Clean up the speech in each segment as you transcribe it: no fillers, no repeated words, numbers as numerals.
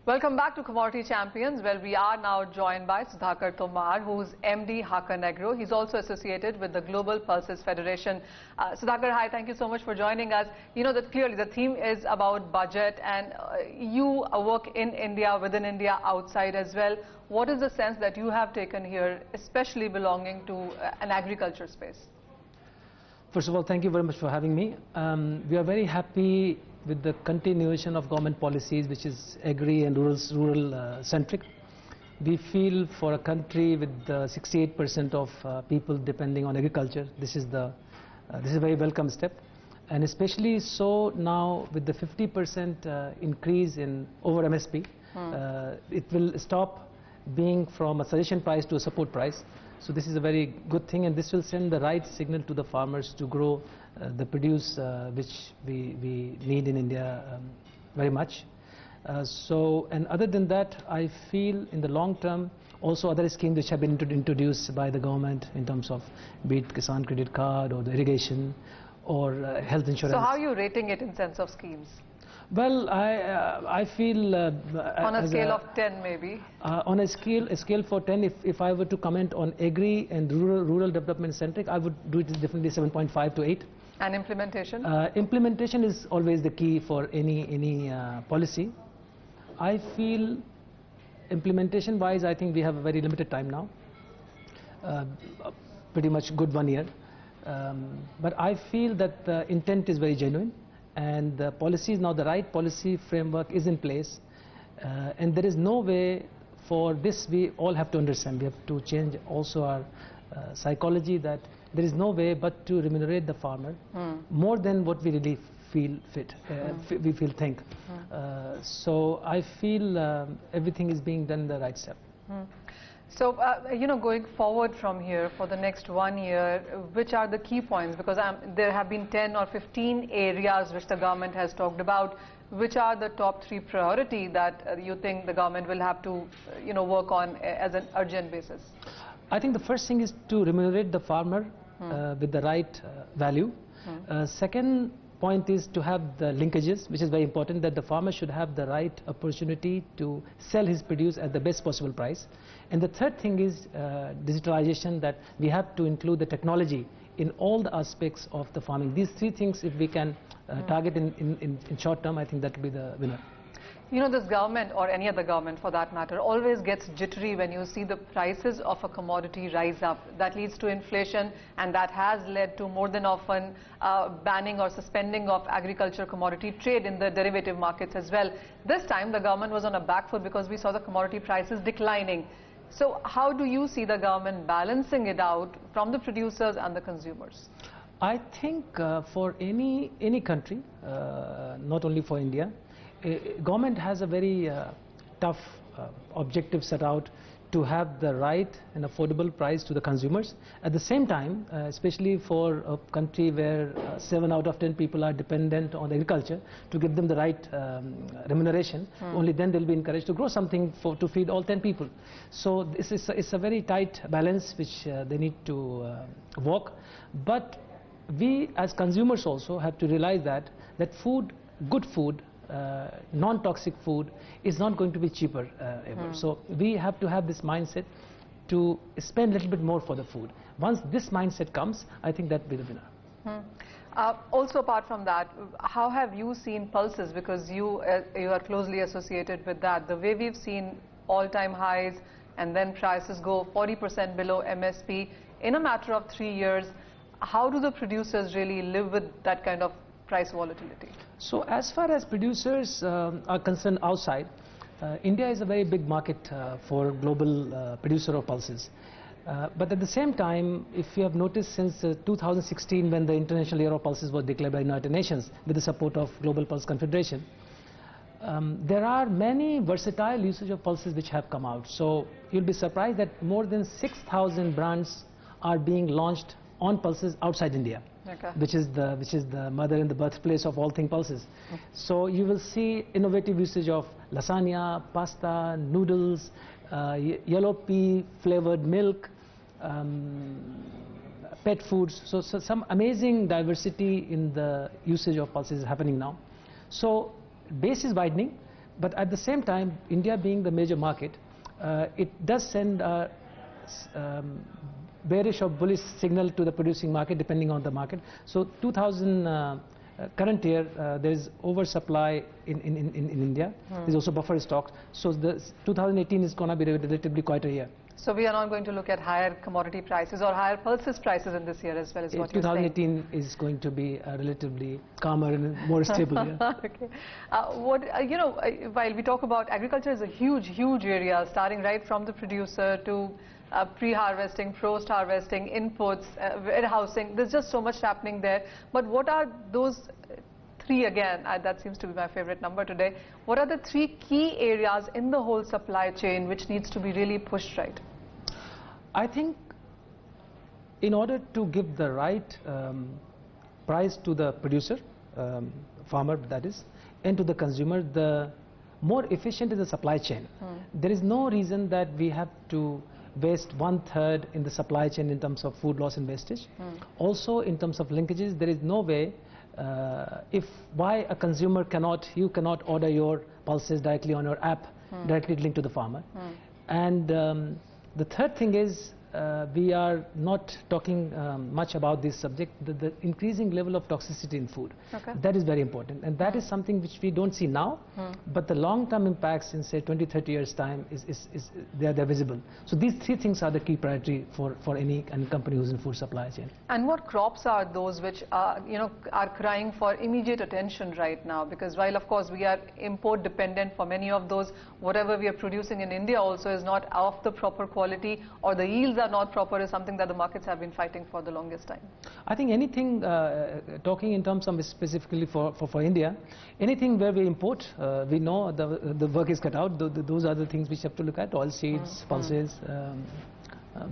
Welcome back to Commodity Champions, where we are now joined by Sudhakar Tomar, who's MD Hakan Agro. He's also associated with the Global Pulses Federation. Sudhakar, hi, thank you so much for joining us. You know that clearly the theme is about budget, and you work in India, within India, outside as well. What is the sense that you have taken here, especially belonging to an agriculture space? First of all, thank you very much for having me. We are very happy with the continuation of government policies, which is agri and rural centric. We feel for a country with 68% of people depending on agriculture, this is a very welcome step, and especially so now with the 50% increase in over MSP. It will stop being from a suggestion price to a support price. So this is a very good thing, and this will send the right signal to the farmers to grow the produce which we need in India very much. And other than that, I feel in the long term also other schemes which have been introduced by the government in terms of be it Kisan Credit Card or the irrigation or health insurance. So how are you rating it in sense of schemes? Well, I feel on a scale of 10 maybe. On a scale for 10, if I were to comment on agri and rural development centric, I would do it definitely 7.5 to 8. And implementation? Implementation is always the key for any policy. I feel implementation wise, I think we have a very limited time now. Pretty much good 1 year. But I feel that the intent is very genuine. And the policies now, the right policy framework is in place, and there is no way for this. We all have to understand, we have to change also our psychology, that there is no way but to remunerate the farmer more than what we really feel fit, think. So I feel everything is being done the right step. So, you know, going forward from here for the next 1 year, which are the key points? Because there have been 10 or 15 areas which the government has talked about. Which are the top 3 priority that you think the government will have to, you know, work on as an urgent basis? I think the first thing is to remunerate the farmer with the right value. Second point is to have the linkages, which is very important, that the farmer should have the right opportunity to sell his produce at the best possible price. And the third thing is digitalization, that we have to include the technology in all the aspects of the farming. These 3 things, if we can target in short term, I think that will be the winner. You know, this government, or any other government for that matter, always gets jittery when you see the prices of a commodity rise up. That leads to inflation, and that has led to more than often banning or suspending of agriculture commodity trade in the derivative markets as well. This time the government was on a back foot because we saw the commodity prices declining. So how do you see the government balancing it out from the producers and the consumers? I think for any country, not only for India, government has a very tough objective set out to have the right and affordable price to the consumers. At the same time, especially for a country where 7 out of 10 people are dependent on agriculture, to give them the right remuneration, only then they'll be encouraged to grow something to feed all 10 people. So this is it's a very tight balance which they need to walk. But we as consumers also have to realize that food, good food, non-toxic food is not going to be cheaper ever. So we have to have this mindset to spend a little bit more for the food. Once this mindset comes, I think that will be the winner. Also, apart from that, how have you seen pulses? Because you are closely associated with that. The way we've seen all-time highs and then prices go 40% below MSP in a matter of 3 years, how do the producers really live with that kind of price volatility? So as far as producers are concerned outside, India is a very big market for global producer of pulses. But at the same time, if you have noticed since 2016, when the International Year of Pulses was declared by the United Nations with the support of Global Pulse Confederation, there are many versatile usage of pulses which have come out. So you'll be surprised that more than 6,000 brands are being launched on pulses outside India. Okay. Which is the mother and the birthplace of all things pulses. So you will see innovative usage of lasagna, pasta, noodles, yellow pea flavored milk, pet foods. So some amazing diversity in the usage of pulses is happening now. So base is widening, But at the same time, India being the major market, it does send a bearish or bullish signal to the producing market depending on the market. So current year, there is oversupply in India. There's also buffer stocks. So the 2018 is going to be relatively quite a year. So we are not going to look at higher commodity prices or higher pulses prices in this year as well, as what you're saying. 2018 is going to be relatively calmer and more stable. Yeah. Okay. While we talk about agriculture is a huge area, starting right from the producer to pre-harvesting, post-harvesting, inputs, warehousing. There's just so much happening there. But what are those three, again, that seems to be my favorite number today. What are the three key areas in the whole supply chain which needs to be really pushed right? I think in order to give the right price to the producer, farmer that is, and to the consumer, the more efficient is the supply chain. There is no reason that we have to waste 1/3 in the supply chain in terms of food loss and wastage. Also in terms of linkages, there is no way why a consumer you cannot order your pulses directly on your app, directly linked to the farmer. And the third thing is we are not talking much about this subject, the increasing level of toxicity in food. Okay. That is very important, and that is something which we don't see now, but the long-term impacts in say 20-30 years time they're visible. So these three things are the key priority for any company who's in food supply chain. And what crops are those which are crying for immediate attention right now? Because while of course we are import dependent for many of those, whatever we are producing in India also is not of the proper quality, or the yields are not proper, is something that the markets have been fighting for the longest time. I think anything, talking in terms of specifically for India, anything where we import, we know the work is cut out. Those are the things which have to look at: oil seeds, pulses,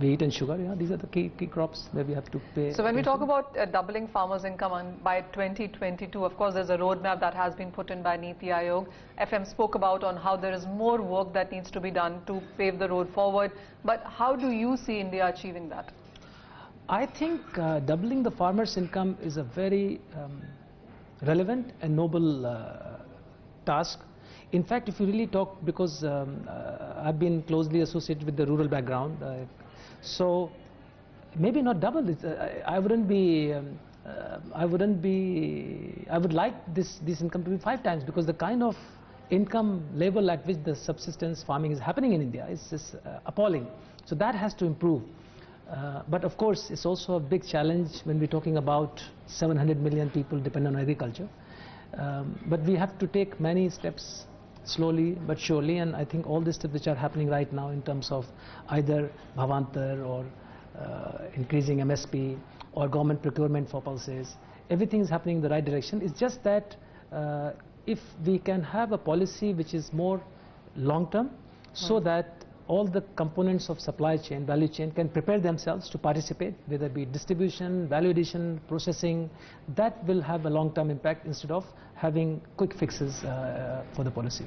wheat and sugar. Yeah, these are the key crops where we have to pay. So when we talk about doubling farmers' income by 2022, of course there's a roadmap that has been put in by Niti Aayog. FM spoke about on how there is more work that needs to be done to pave the road forward. But how do you see India achieving that? I think doubling the farmers' income is a very relevant and noble task. In fact, if you really talk, because I've been closely associated with the rural background, so maybe not double it. I would like this income to be 5 times, because the kind of income level at which the subsistence farming is happening in India is just appalling. So that has to improve. But of course, it's also a big challenge when we're talking about 700 million people depend on agriculture. But we have to take many steps slowly but surely, and I think all the steps which are happening right now in terms of either Bhavantar or increasing MSP or government procurement for pulses, everything is happening in the right direction. It's just that if we can have a policy which is more long-term, so that all the components of supply chain, value chain can prepare themselves to participate, whether it be distribution, value addition, processing, that will have a long-term impact instead of having quick fixes for the policy.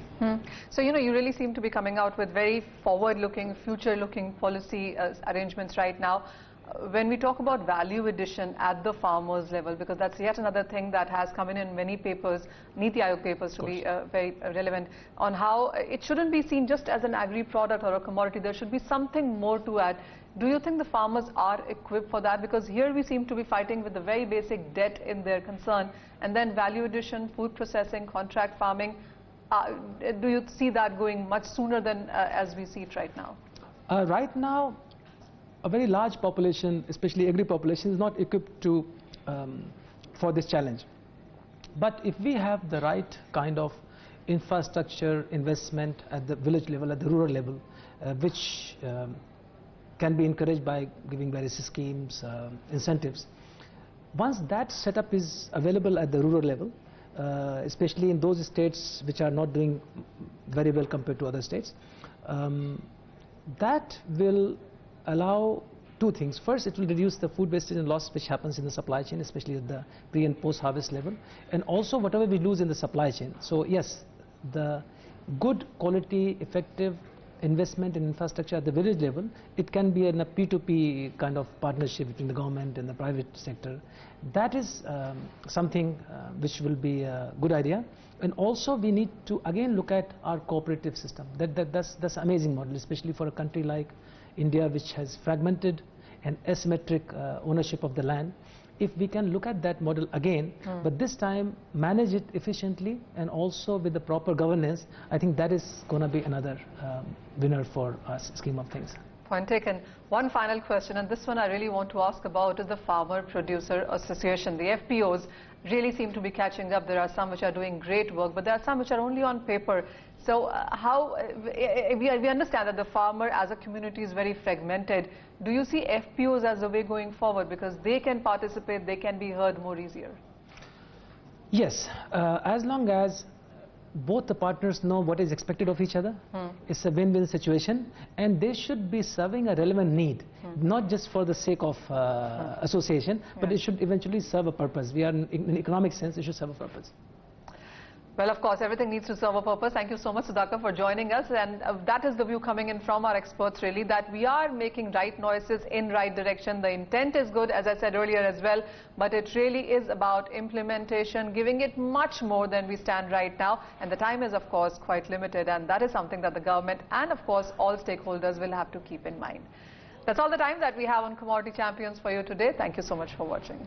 So, you really seem to be coming out with very forward-looking, future-looking policy arrangements right now. When we talk about value addition at the farmers level, because that's yet another thing that has come in many papers, Niti Aayog papers to be very relevant, on how it shouldn't be seen just as an agri-product or a commodity. There should be something more to add. Do you think the farmers are equipped for that? Because here we seem to be fighting with the very basic debt in their concern, and then value addition, food processing, contract farming. Do you see that going much sooner than as we see it right now? Right now, a very large population, especially agri population, is not equipped for this challenge. But if we have the right kind of infrastructure investment at the village level, at the rural level, which can be encouraged by giving various schemes, incentives, once that setup is available at the rural level, especially in those states which are not doing very well compared to other states, that will allow two things. First, it will reduce the food wastage and loss which happens in the supply chain, especially at the pre and post harvest level, and also whatever we lose in the supply chain. So yes, the good quality, effective investment in infrastructure at the village level, it can be in a P2P kind of partnership between the government and the private sector. That is something which will be a good idea. And also we need to again look at our cooperative system. That's an amazing model, especially for a country like India, which has fragmented and asymmetric ownership of the land. If we can look at that model again, but this time manage it efficiently and also with the proper governance, I think that is going to be another winner for us scheme of things. Point taken. One final question, and this one I really want to ask about, is the Farmer Producer Association. The FPOs really seem to be catching up. There are some which are doing great work, but there are some which are only on paper. So we understand that the farmer as a community is very fragmented. Do you see FPOs as a way going forward, because they can participate, they can be heard more easier? Yes, as long as both the partners know what is expected of each other, it's a win-win situation, and they should be serving a relevant need, not just for the sake of association, but it should eventually serve a purpose. We are in economic sense, it should serve a purpose. Well, of course, everything needs to serve a purpose. Thank you so much, Sudhakar, for joining us. And that is the view coming in from our experts, really, that we are making right noises in right direction. The intent is good, as I said earlier as well, but it really is about implementation, giving it much more than we stand right now. And the time is, of course, quite limited. And that is something that the government and, of course, all stakeholders will have to keep in mind. That's all the time that we have on Commodity Champions for you today. Thank you so much for watching.